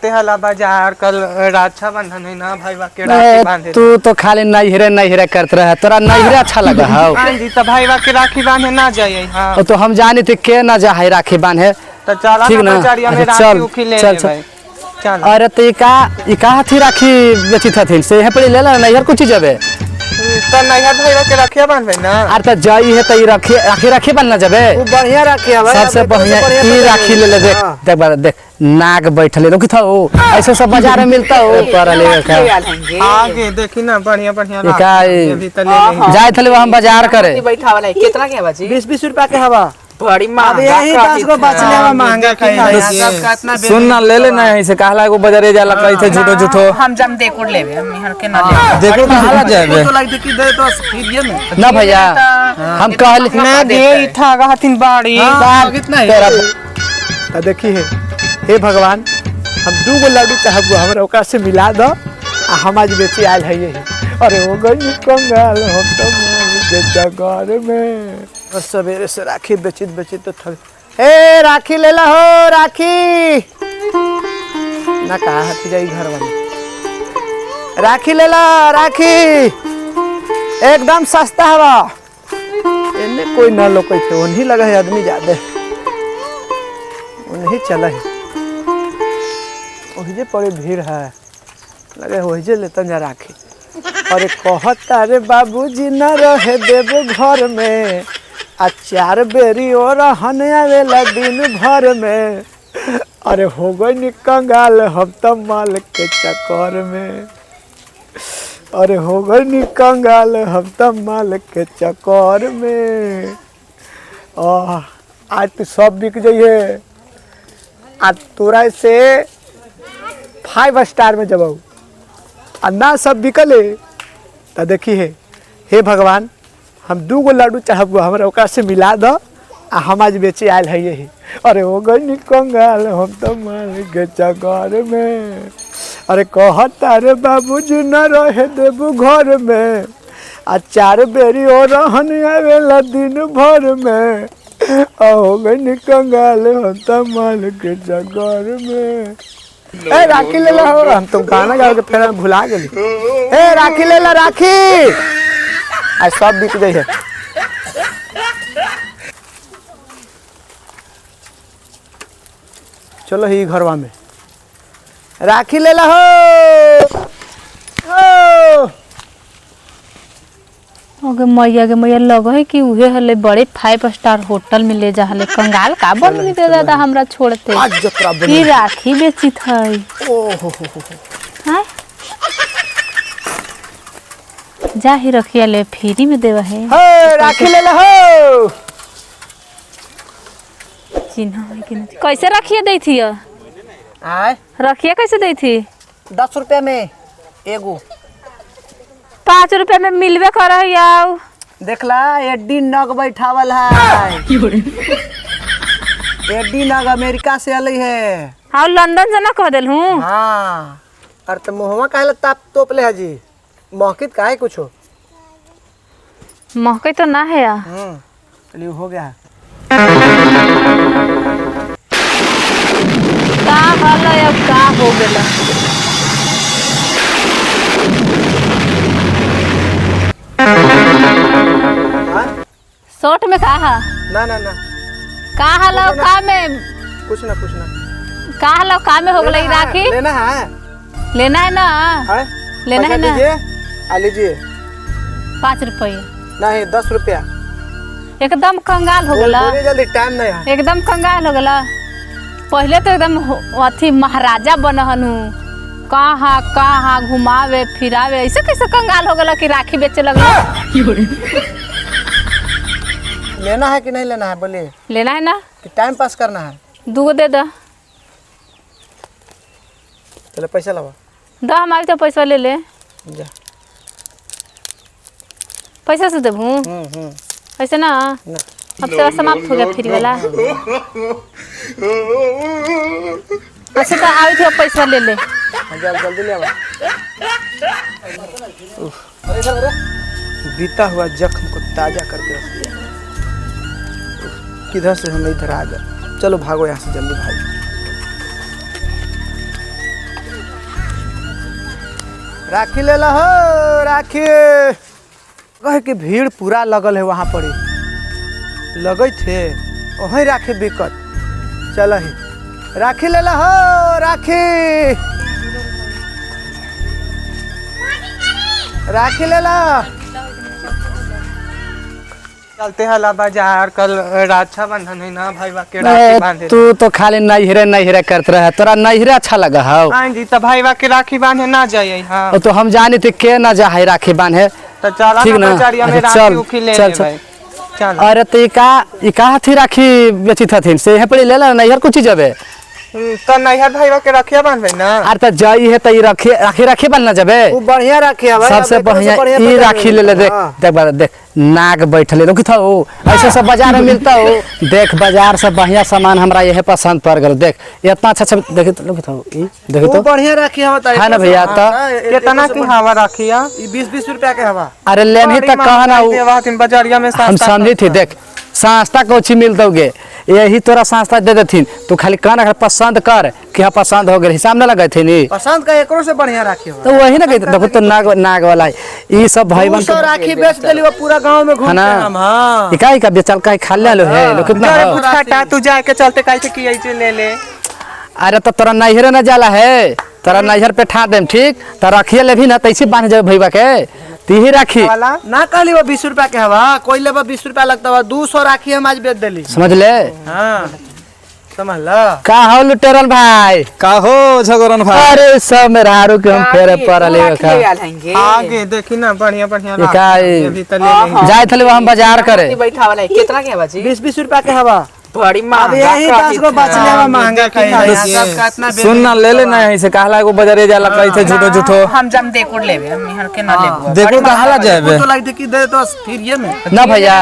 तेहला बाजार कल रक्षाबंधन है ना भाई के राखी बांधे। तू तो खाली नैहरे करते रहे, तोरा नैहरे अच्छा लगा है। हां जी, तो भाई के राखी बांधे ना जाइए। हां तो हम जाने थे के ना जा है राखी बांधे। तो चल ठीक ना, राखी उखी ले चल भाई चल। अरे तो का थी राखी बेची थथिन से यहां पर ले ला नैहर कुछ जबे तो नैहर भाई के राखी बांधबे ना। अरे तो जाई है तो राखी बांधना जबे। वो बढ़िया राखी है भाई, सबसे बढ़िया ई राखी ले ले। देख बार देख नाग बैठले लोग था वो ऐसे सब बाजार में मिलता हो पर ले का आगे देखी ना बढ़िया बढ़िया अभी तो ले जाए थे हम बाजार करे। बैठा वाला कितना के बाजी 20-20 रुपया के हवा बड़ी अब महंगा यही 10 को बच लेवा महंगा खाई। सुन ना ले लेना है से कहला को बाजारे जाला कहि थे झूठो हम जम देखो लेबे हम हर के ना ले देखो कहाला जाबे तो लग देखी दे तो फ्री में ना भैया हम कहल ना दे इठा गहतिन बाड़ी कितना है तो देखी है। हे भगवान हम 2 गो लड्डू चाहबो हमरा ओका से मिला दो आ हम आज बेची आयल है यही। अरे वो गई कंगाल हम तो के जगह में और सवेरे से राखी बेचित तो थक। ए राखी ले ला हो राखी ना कहा हट जाई घर वाले। राखी ले ला राखी एकदम सस्ता हवा। इन्ने कोई ना लोग थे उन्हीं लगा है आदमी ज्यादा उन्हीं चला है वही पड़े भीड़ है लगे वही लेता जा राखी। अरे कहता रे बाबूजी न रहे देव घर में आ 4 बेरी और हन आवेला दिन भर में। अरे हो गई कंगाल हम तो माल के चक्कर में। अरे हो गई कंगाल हम तो माल के चक्कर में। आज तो सब बिक जाइए। आज तोरा से 5 स्टार में जब ना सब बिकले तो देखी है। हे भगवान हम 2 गो लड्डू चाहबो हमरा ओका से मिला दो आ हम आज बेचे आयल है यही। अरे हो गई कंगाल हम तो माल के चक्कर में। अरे कहता रे बाबूजी न रहे देबू घर में आ 4 बेरी और रहन आवेला दिन भर में। हो गई कंगाल हम तो माल के चक्कर में। ए राखी ले ला हो हम तुम गाना गा के फिर भुला गेली। ए राखी ले ला राखी आज सब बिक गई है। चलो ही घरवा में राखी ले ला हो। ओगे मैया लग है कि उहे हले बड़े 5 स्टार होटल में ले जा हले कंगाल का बन दे दादा हमरा छोड़ते आज जतरा बनी की राखी बेची थई। ओहो हां जा ही रखिया ले फ्री में देवा है। हे राखी ले ला हो। चिन्ह है कि नहीं कैसे रखिए दै थी आय रखिए कैसे दै थी 10 रुपया में एगो 5 रुपए में मिलबे कर याओ। देखला एडी नग बैठावल है। एडी नग अमेरिका से आली है। हां लंदन से ना कह देल हूं। हां अरे तो मोहवा काहे ताप तोप ले जी मौकित काहे कुछ हो महके तो ना है या चलिए हो गया का हल या का हो गेला। शॉर्ट में कहा ना ना ना कहा लो का में कुछ ना कहा लो का में हो गई राखी लेना है लेना है ना लीजिए 5 रुपये नहीं 10 रुपया एकदम कंगाल हो गला। जल्दी टाइम नहीं है एकदम कंगाल हो गला। पहले तो एकदम अथी महाराजा बनहनु कहाँ घुमावे फिरावे ऐसे कैसे कंगाल हो गला कि राखी बेचे लगला। लेना है कि नहीं लेना है बोलिए। लेना है ना कि टाइम पास करना है 2 गो दे दो। चलो पैसा लाओ दो हमारे तो पैसा ले ले जा पैसा से देबू पैसा ना अब तेरा समाप्त हो गया फ्री वाला। अच्छा तो आई थे पैसा ले ले जल्दी ले आओ। बीता हुआ जख्म को ताजा करके रख दिया। किधर से हम इधर आ गए। चलो भागो यहाँ से जल्दी भागो। राखी ले ला हो राखी कहे कि भीड़ पूरा लगल है वहाँ पर लगे थे वहीं राखी बिकत चल ही राखी ले ला हो राखी राखी ले ला चलते हला बाजार कल रक्षाबंधन है ना भाई के राखी बांधे। तू तो खाली नैहरे करते रहे, तोरा नैहरे अच्छा लगा हो। हाँ जी तो भाई के राखी बांधे ना जाइए। हाँ तो हम जाने थे के ना जा है राखी बांधे। तो चला ठीक ना ना? बाजारिया में अच्छा, राखी चल, उखी ले चल, ले चल। भाई चल। अरे तो इका थी राखी बेची थी से यहाँ पर ले ला नैहर कुछ चीज है तो नैहर भाई के रखिया बांधे ना। अरे तो जाई है तो राखी बनना जबे वो बढ़िया राखी है भाई सबसे बढ़िया ई राखी ले ले देख देख बार देख नाग बैठले लोग था हो ऐसे सब बाजार में मिलता हो। देख बाजार से बढ़िया सामान हमरा यही पसंद पड़ गल। देख इतना अच्छा देखे तो लोग था देखे वो तो बढ़िया राखी है ना भैया। तो कितना की हवा राखिया 20-20 रुपया के हवा। अरे लेनी तक कहा ना बाजारिया में हम समझी थी। देख सस्ता कोची मिलतोगे यही तोरा सस्ता दे देथिन तू खाली कहना पसंद कर कि हाँ पसंद हो गए हिसाब ना लगे थे नी पसंद का एकरो से बढ़िया राखी हो। तो वही ना कहते देखो तो नाग वाला ये सब भाई बन 200 राखी बेच देली वो पूरा गांव में घूम है ना हम। हां इकाई का बेचल का खा ले लो है लो कितना अरे हो? कुछ काटा तू जाके चलते कैसे की ऐसे ले ले। अरे तो तोरा नैहरे ना जाला है तोरा नैहर पे ठा देम ठीक तो रखिए ले भी ना तैसे बांध जाए भैया के तीही राखी वाला ना कहली वो 20 रुपया के हवा कोई लेबा 20 रुपया लगता है 200 राखी हम आज बेच देली। समझ ले हां समझ ला का हो लुटेरन भाई का हो झगरन भाई। अरे सब मेहरारू के हम फेरे पर ले का आगे देखी ना बढ़िया बढ़िया इकाई अभी तो ले ले। जाए थे हम बाजार करे बैठा वाला है कितना के है बाजी 20-20 रुपया के हवा। बड़ी अब महंगा यही 10 गो बच ले महंगा खाई सुन ना ले लेना है से कहला एगो बाजारे जाला कही थे झूठो झूठो हम जम देखो लेबे हम यहाँ के ना लेबो देखो कहला जाबे तो लगते कि दे तो फिर ये में ना भैया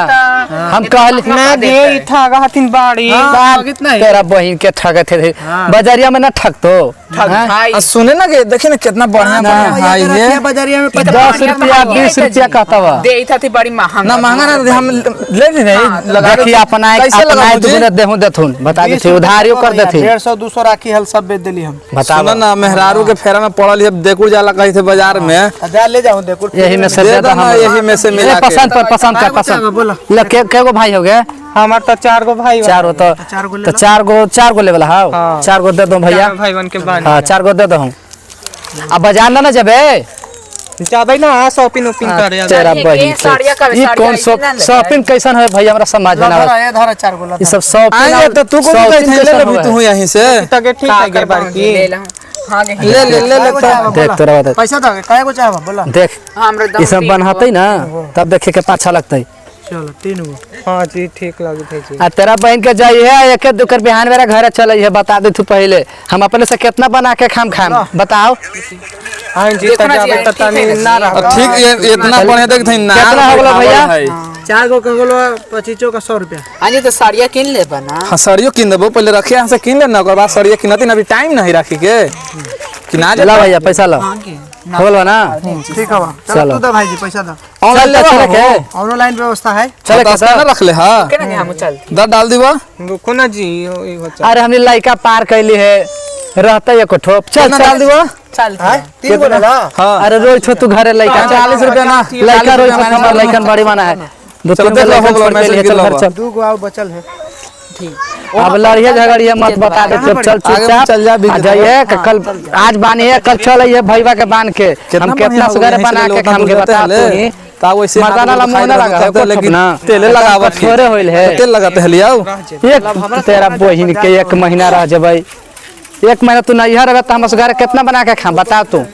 हम कहल ना दे था गहतिन बाड़ी कितना है तेरा बहन के ठगत थे बाजारिया में ना ठग तो आ सुने ना के देखी ना कितना बढ़िया बढ़िया हाई है। बाजारिया में 10 रुपया 20 रुपया कहता हुआ दे था थी बड़ी महंगा ना महंगा ना हम ले ली नहीं लगा देखिए अपना कैसे लगा अपना मुझे? दुगुने देहूं देथुन बता देथे उधारियो कर देथे 150-200 राखी हल सब बेच देली हम। बता सुनो ना मेहरारू के फेरा में पड़ल है देखो जाला कही थे बाजार में जा ले जाऊं देखो यही में से दे दे दो ना यही में से मिला के पसंद कर पसंद ले के गो भाई हो गए हमार तो 4 गो भाई चार हो तो 4 गो लेवल हां हाँ। 4 गो दे दो भैया भाई बन के बांध हां 4 गो दे दो अब बाजार ना जबे जाबे ना शॉपिंग उपिंग करे। तेरा ये बहन साड़िया का ये कौन शॉपिंग कैसन है भैया हमरा समझ में ना आवत। ये धर 4 गो ये सब शॉपिंग आए तो तू को भी कही थे ले ले तू यहीं से तगे ठीक है गे बाकी ले ला हां ले ले ले ले तो देख तोरा बता पैसा दो काय को चाहबा बोला देख हमरा ये सब बनहतै ना तब देखे के अच्छा लगतै। चलो 3 गो हां जी ठीक लगत है जी। आ तेरा बहन के जाई है एक दुकर बिहान मेरा घर चले है बता दे तू पहले हम अपने से कितना बना के खाम बताओ हां जी तो जाबे तो तनी ना रह ठीक ये इतना बढ़िया देख थे ना कितना हो गलो भैया 4 गो कगलो 25 का 100 रुपया। आज तो साड़िया किन ले बना हां साड़ियो किन देबो पहले रखे यहाँ से किन लेना ओकर बाद साड़िया किनती अभी टाइम नहीं राखी के कि ना ला भैया पैसा ला बोलवा ना ठीक है चलो चलो। तू दे भाई जी पैसा दो ऑनलाइन ले चले के ऑनलाइन व्यवस्था है। चले के ना रख ले हां केना हम चल दर डाल दीबो रुको ना जी ई हो चल। अरे हमने लड़का पार कैली है रहता एक ठोप चल कितना डाल दीबो चल है 3 गो ला हां अरे रोज छो तू घरे लड़का 40 रुपया ना लड़का रोज हमार लड़कन बड़ी माना है दो चलो, तीन देख लो, लड़कन हो गलो, छोड़ के लिए मैसेज चल गिर घर लो। चल 2 गो और बचल है। अब लड़िया झगड़िया मत बता दे चल आगे चुपचाप चल जा, आ जाइए कल आज बानी है कल चल है भैया के बांध के हम कितना सुगर बना के खाम के बता तू ही ता वैसे मर्दाना ला मुंह ना लगा है, लेकिन ना। तेल लगावत थोड़े होइल है तेल लगाते है लियाओ एक तेरा बहिन के 1 महीना रह जबै 1 महीना तू नैहर रह त हम सुगर कितना बना के खाम बता तू